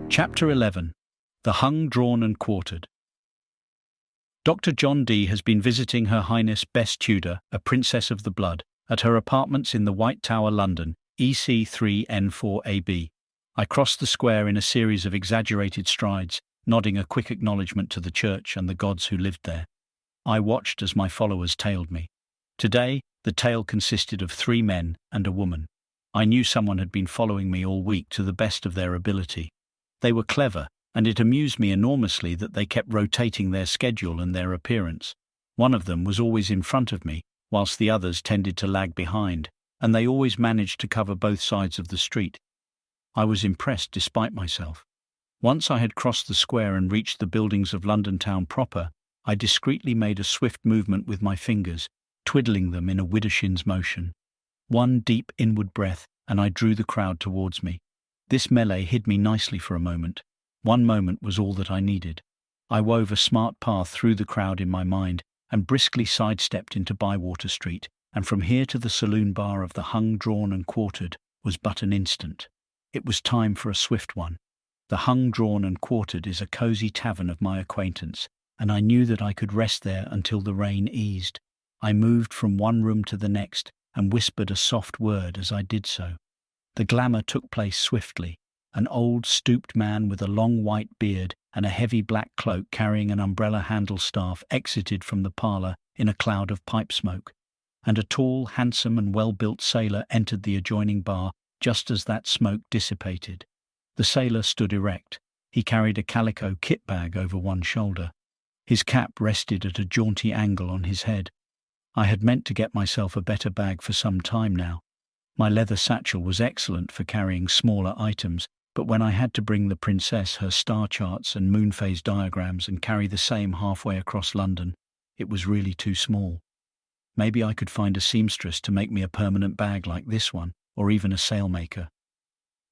Chapter 11. The Hung, Drawn and Quartered. Dr. John Dee has been visiting Her Highness Bess Tudor, a Princess of the Blood, at her apartments in the White Tower, London, EC3N4AB. I crossed the square in a series of exaggerated strides, nodding a quick acknowledgement to the church and the gods who lived there. I watched as my followers tailed me. Today, the tail consisted of 3 men and a woman. I knew someone had been following me all week to the best of their ability. They were clever, and it amused me enormously that they kept rotating their schedule and their appearance. One of them was always in front of me, whilst the others tended to lag behind, and they always managed to cover both sides of the street. I was impressed despite myself. Once I had crossed the square and reached the buildings of London town proper, I discreetly made a swift movement with my fingers, twiddling them in a widowshin's motion. One deep inward breath, and I drew the crowd towards me. This melee hid me nicely for a moment. One moment was all that I needed. I wove a smart path through the crowd in my mind and briskly sidestepped into Bywater Street, and from here to the saloon bar of the Hung, Drawn and Quartered was but an instant. It was time for a swift one. The Hung, Drawn and Quartered is a cosy tavern of my acquaintance, and I knew that I could rest there until the rain eased. I moved from one room to the next and whispered a soft word as I did so. The glamour took place swiftly. An old, stooped man with a long white beard and a heavy black cloak carrying an umbrella-handle staff exited from the parlour in a cloud of pipe smoke, and a tall, handsome and well-built sailor entered the adjoining bar just as that smoke dissipated. The sailor stood erect. He carried a calico kit bag over one shoulder. His cap rested at a jaunty angle on his head. I had meant to get myself a better bag for some time now. My leather satchel was excellent for carrying smaller items, but when I had to bring the princess her star charts and moon phase diagrams and carry the same halfway across London, it was really too small. Maybe I could find a seamstress to make me a permanent bag like this one, or even a sailmaker.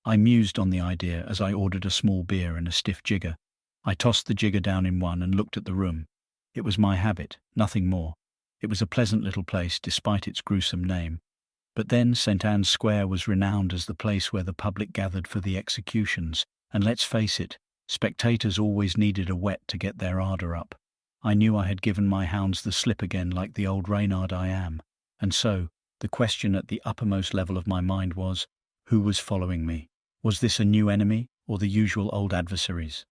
I mused on the idea as I ordered a small beer and a stiff jigger. I tossed the jigger down in one and looked at the room. It was my habit, nothing more. It was a pleasant little place despite its gruesome name. But then St. Anne's Square was renowned as the place where the public gathered for the executions, and let's face it, spectators always needed a whet to get their ardour up. I knew I had given my hounds the slip again like the old Reynard I am, and so, the question at the uppermost level of my mind was, who was following me? Was this a new enemy, or the usual old adversaries?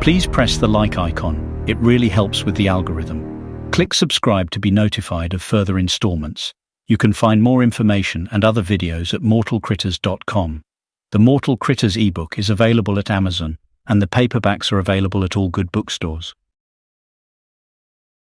Please press the like icon. It really helps with the algorithm. Click subscribe to be notified of further installments. You can find more information and other videos at mortalcritters.com. The Mortal Critters ebook is available at Amazon, and the paperbacks are available at all good bookstores.